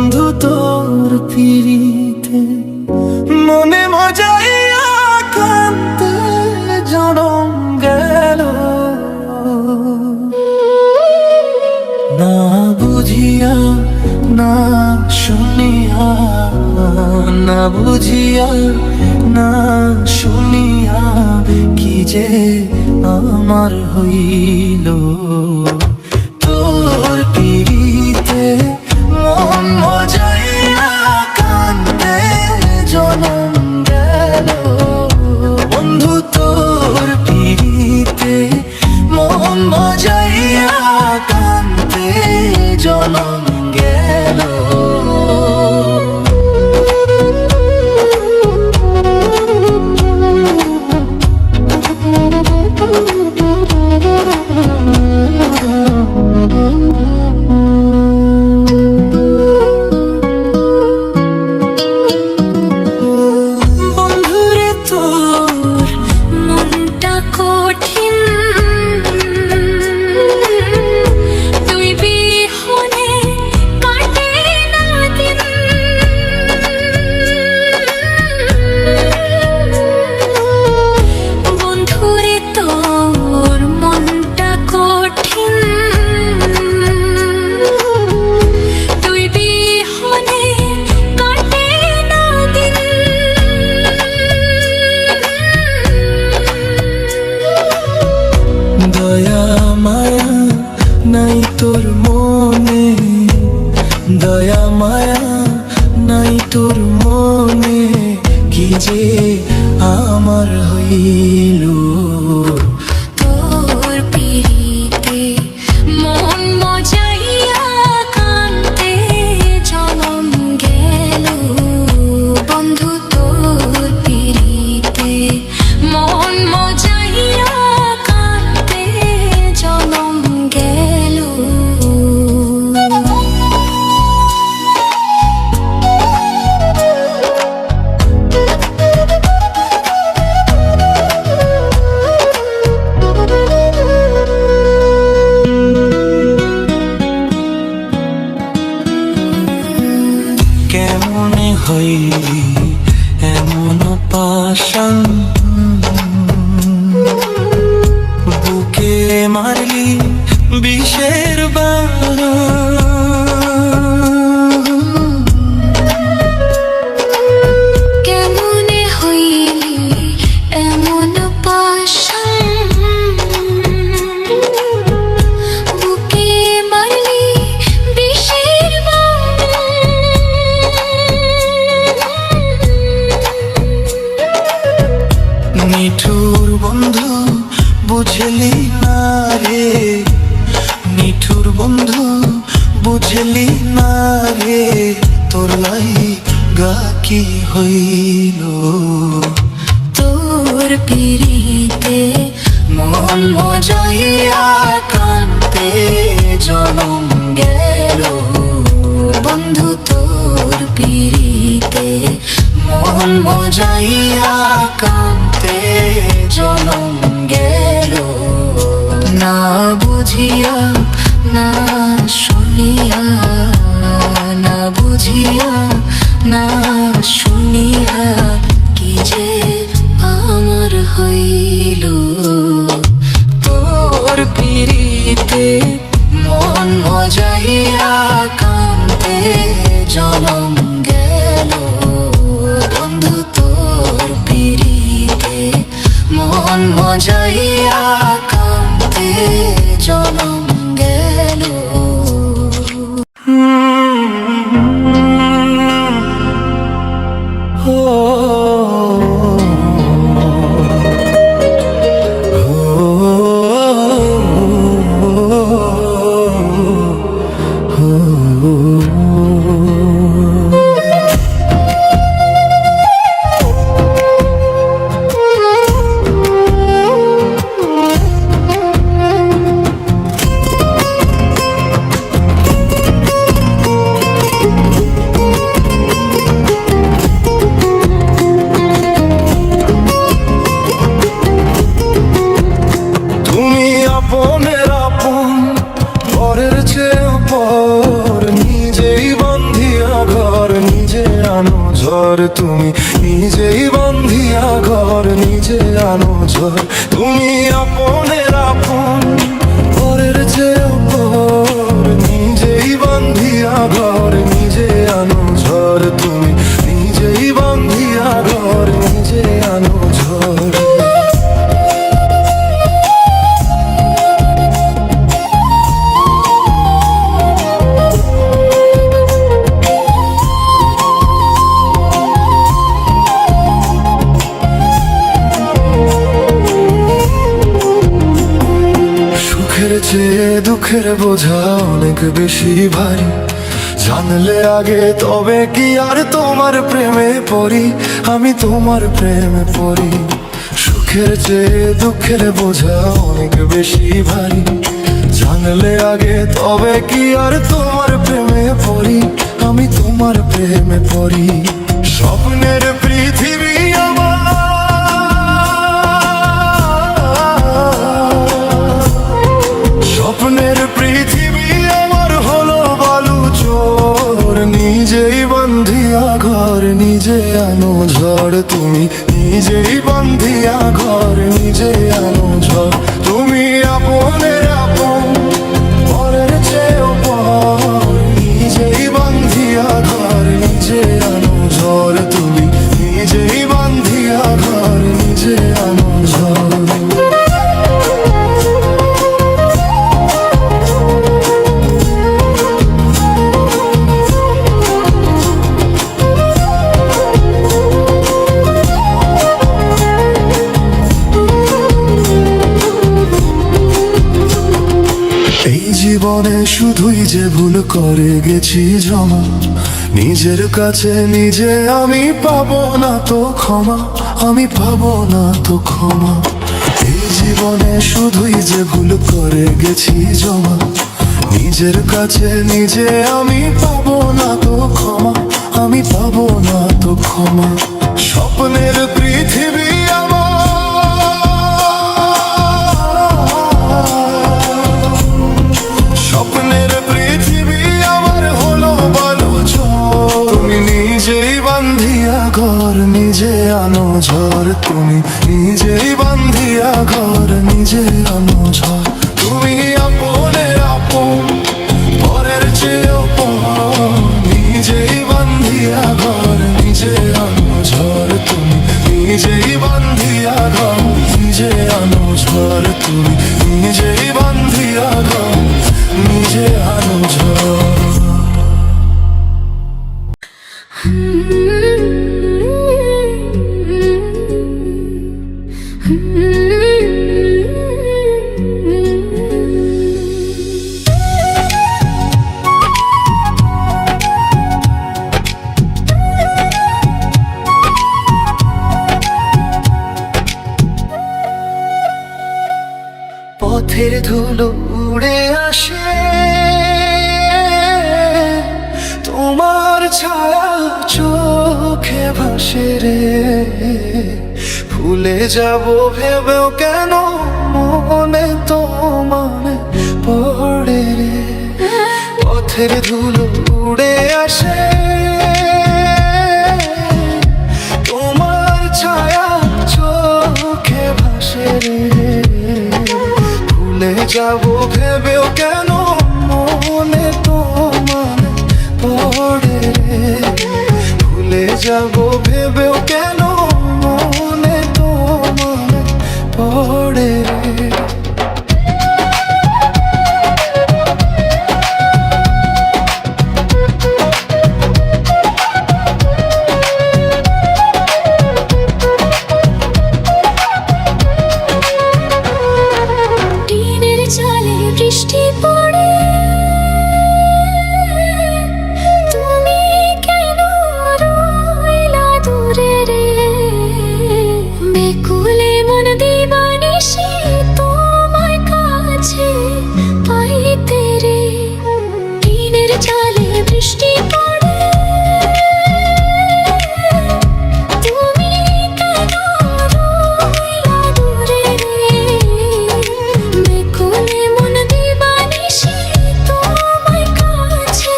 বন্ধু তোর পিরিতে মনে মজাইয়া কান্তে জনম গেল, না বুঝিয়া না শুনিয়া, না বুঝিয়া না শুনিয়া কি যে আমার হইল। তোর পিরিতে মন মজাইয়া কান্দে জনম গেল, বন্ধু তোর পিরিতে মন মজাইয়া কান্দে জনম গেল। দয়া মায়া নাই তোর মনে, দয়া মায়া নাই তোর মনে, কি যে আমার হইল। তোর পিরিতে মন মজাইয়া কান্দে জনম গেল, বন্ধু তোর পিরিতে মন মজাইয়া কান্দে জনম গেল। কেমনে হইলি এমন পাশান, বুকে মারলি বিষের বাণ, কেমনে হইলি এমন পাশান, বুকে মারলি বিষের বাণ। নিঠুর বন্ধু বুঝলি না রে, নিঠুর বন্ধু বুঝলি না রে, তোর লাইগা কি হইল। তোর পিরিতে মন মজাইয়া কান্দে জনম গেল, বন্ধু তোর পিরিতে মন মজাইয়া কান্দে জনম গেল। না বুঝিয়া না শুনিয়া, না বুঝিয়া না শুনিয়া কি যে আমার হইল। তোর পিরিতে মন মজাইয়া কান্দে জনম গেল, বন্ধু তোর পিরিতে মন মজাইয়া কান্দে জনম গেল। পরের চেয়ে পর নিজেই বান্ধিয়া ঝড় তুমি, নিজেই বান্ধিয়া ঘর নিজে আনো ঝড়। তুমি আপনের আপন, পরের চেয়েও পর, নিজেই বান্ধিয়া ঘর নিজে আনো ঝড়। তুমি নিজেই বান্ধিয়া ঘর নিজে আনো ঝড়। সুখের চেয়ে দুঃখের বোঝা অনেক বেশি ভারী, জানলে আগে তবে কি আর তোমার প্রেমে পড়ি, আমি তোমার প্রেমে পড়ি। সুখের চেয়ে দুঃখের বোঝা অনেক বেশি ভারী, জানলে আগে তবে কি আর তোমার প্রেমে পড়ি, আমি তোমার প্রেমে পড়ি। স্বপ্নের পৃথিবী আমার, স্বপ্নের পৃথিবী আমার হলো বালু চোর, নিজেই বান্ধিয়া ঘর নিজে আনো ঝড়। তুমি নিজেই বান্ধিয়া ঘর নিজে আনো ঝড়। তুমি আপনের আপন, পরের চেয়েও পর, নিজেই বান্ধিয়া ঘর নিজে আনো ঝড়। তুমি নিজেই বান্ধিয়া ঘর নিজে আনো ঝড়। এই জীবনে শুধুই যে ভুল করে গেছি জমা, নিজের কাছে নিজে আমি পাবো না তো ক্ষমা, আমি পাবো না তো ক্ষমা। এই জীবনে শুধুই যে ভুল করে গেছি জমা, নিজের কাছে নিজে আমি পাবো না তো ক্ষমা, আমি পাবো না তো ক্ষমা। স্বপ্নের পৃথিবী আমার, স্বপ্নের পৃথিবী আমার হলো বালু চোর। তুমি নিজেই বান্ধিয়া ঘর নিজে আনো ঝড়। তুমি নিজেই বান্ধিয়া ঘর নিজে আনো ঝড়। তুমি আপনের আপন, পরের চেয়েও পর, নিজেই বান্ধিয়া ঘর নিজে আনো ঝড়। তুমি নিজেই বান্ধিয়া ঘর নিজে আনো ঝড়। তুমি নিজেই বান্ধিয়া ঘর নিজে আনো ঝড়। পথের ধুলো উড়ে আসে, তোমার ছায়া চোখে ভাসে রে। ভুলে যাব ভেবেও কেন মনে তোমার পড়ে রে। পথের ধুলো উড়ে আসে, তোমার ছায়া চোখে ভাসে রে। ভুলে যাব ভেবেও কেন মনে তোমার পড়ে রে। ভুলে যাব ভেবেও কেন মনে তোমার পড়ে রে। বৃষ্টি পড়ে, তুমি কেন রইলা দূরে রে। বেকুলে মন দিবানিশি তোমার কাছে পাইতে রে। টিনের চালে বৃষ্টি পড়ে, তুমি কেন রইলা দূরে রে। বেকুলে মন দিবানিশি তোমার কাছে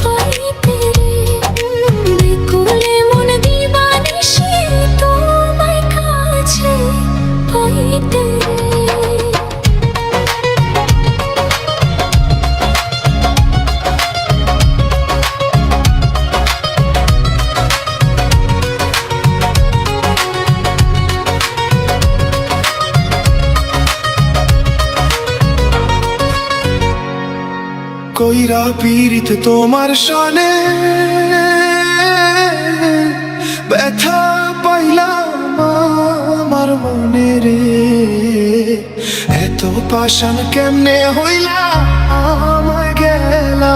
পাইতে রে। বেকুলে মন কইরা পীড়িত তোমার সনে ব্যথা পাইলাম আমার মনে রে। এত পাষাণ কেমনে হইলা আমায় গেলা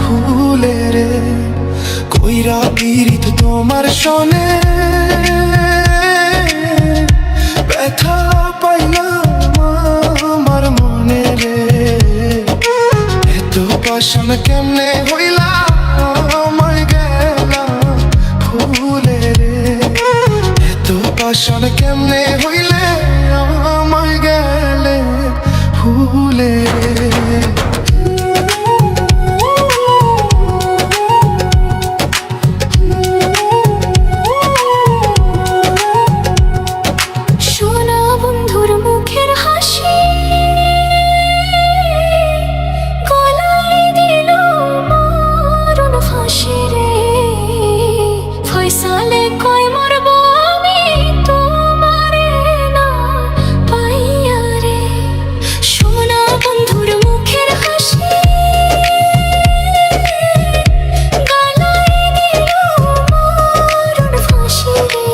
ভুলে রে। কইরা পীড়িত তোমার সনে ব্যথা পাইলাম আমার মনে রে। এত পাষাণ কেমনে হইলা আমায় গেলা ভুলে রে। এত পাষাণ কেমনে হইলে আমায় গেলে ভুলে রে। সোনা বন্ধুর মুখের হাসি গলায় দিল মরণ ফাঁসি রে। ফয়সালে কয় মরব আমি তোমারে না পাইয়া রে। সোনা বন্ধুর মুখের হাসি গলায় দিল মরণ ফাঁসি রে।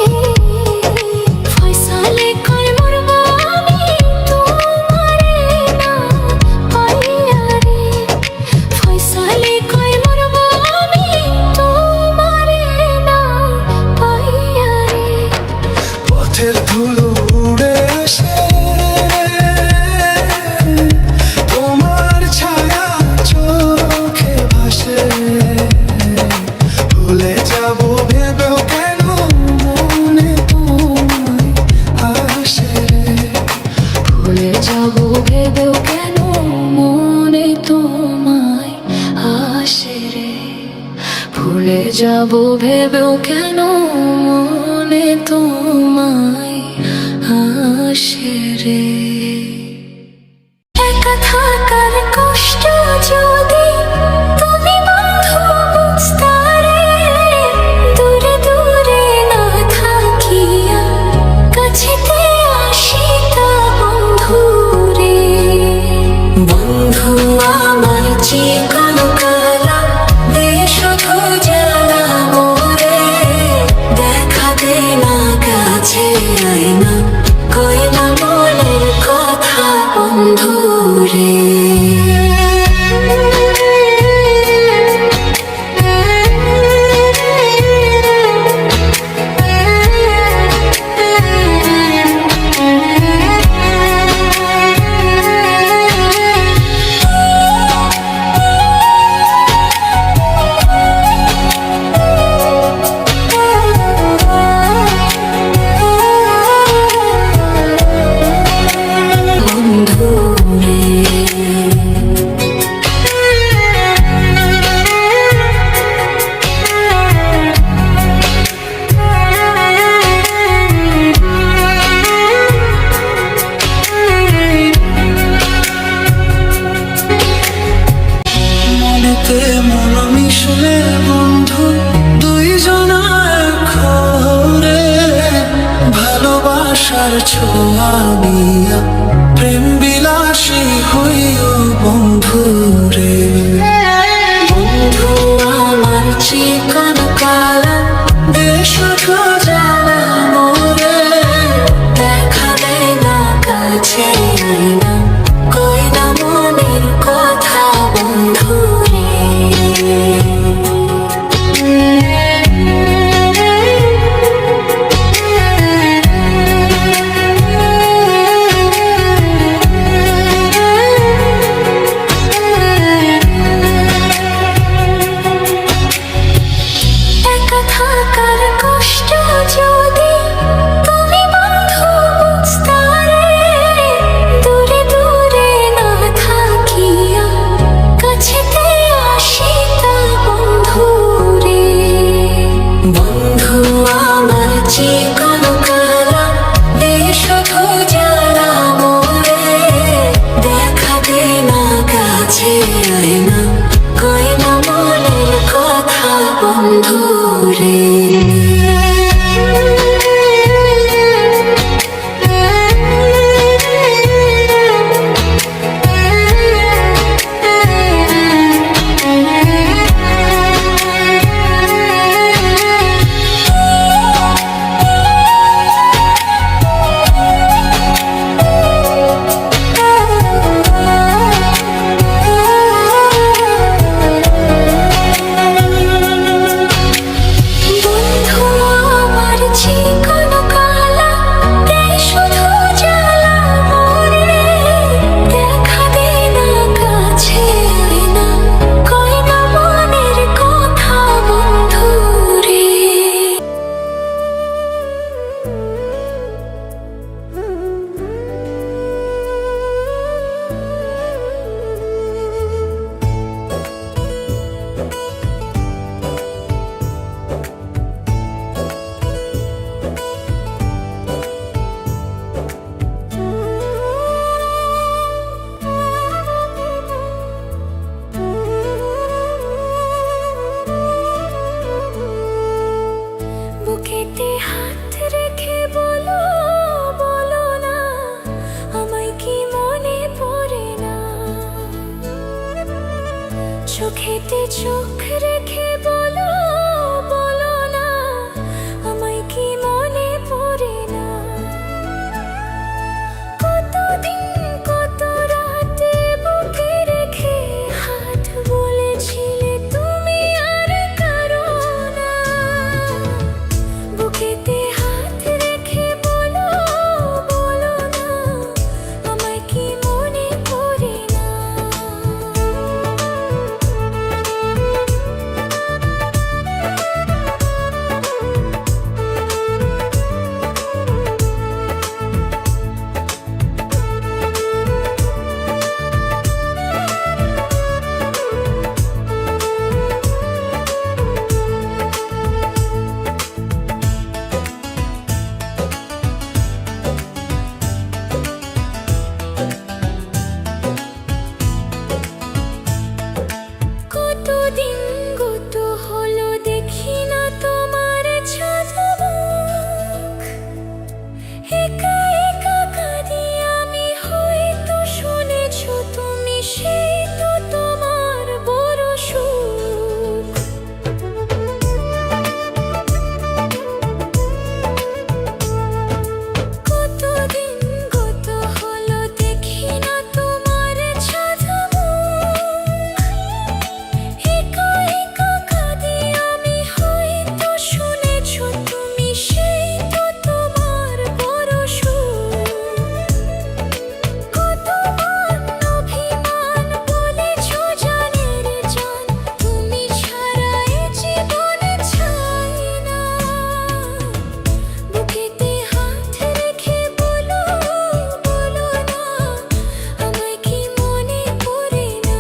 ফয়সালে কয় মরব আমি তোমারে না পাইয়া রে। ফয়সালে কয় মরব আমি তোমারে না পাইয়া রে। পথের ধুলো উড়ে আসে তোমার ছায়া চোখে ভাসে। ভুলে যাবো ভেবেও কেন মনে তোমায় আসে রে। ভুলে যাব ভেবেও কেন মনে তোমায় আসে রে। ভুলে যাব ভেবেও কেন মনে তোমায় আসে রে। একা থাকার কষ্ট যদি তুমি বন্ধু বুঝতা রে। দূরে দূরে না থাকিয়া কাছেতে আসিতা বন্ধু রে। বন্ধু আমার চিকন কালা দে শুধু জ্বালা মোরে। দেখা দে না কাছে আয় না কই না মনের কথা বন্ধু রে। বন্ধু রে। মনেতে মন মিশলে বন্ধু দুইজন ঘরে। ভালোবাসার ছোঁয়া নিয়া প্রেম বিলাসী হইও বন্ধু রে। বন্ধু আমার চিকন কালা দে শুধু জ্বালা মোরে। দেখা দে না কাছে আয় না কই না মনের কথা বন্ধু রে। চোখ রেখে বলো বলো না আমায় কি মনে পড়ে না কতদিন কত রাতে বুকে রেখে হাত বলেছিলে তুমি আর কারো না বুকেতে হাত রেখে বলো বলো না আমায় কি মনে পড়ে না কতদিন গত হলো দেখি না তোমার ছাদমুখ একা একা কাঁদি আমি হয়তো শুনেছো তুমি সেই তো তোমার বড় সুখ কতদিন গত হলো দেখি না তোমার ছাদমুখ একা একা কাঁদি আমি হয়তো শুনেছো তুমি সেই তো তোমার বড় সুখ কতবার অভিমান বলেছো জানের জান তুমি ছাড়া এ জীবনে চাই না বুকেতে হাত রেখে বলো বলো না আমায় কি মনে পড়ে না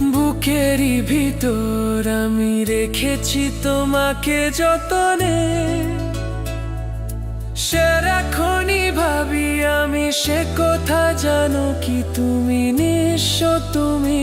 বুকেরই ভিতর আমি রেখেছি তোমাকে যতনে সারাক্ষণই ভাবি আমি সে কথা জানো কি তুমি নিঃস্ব তুমি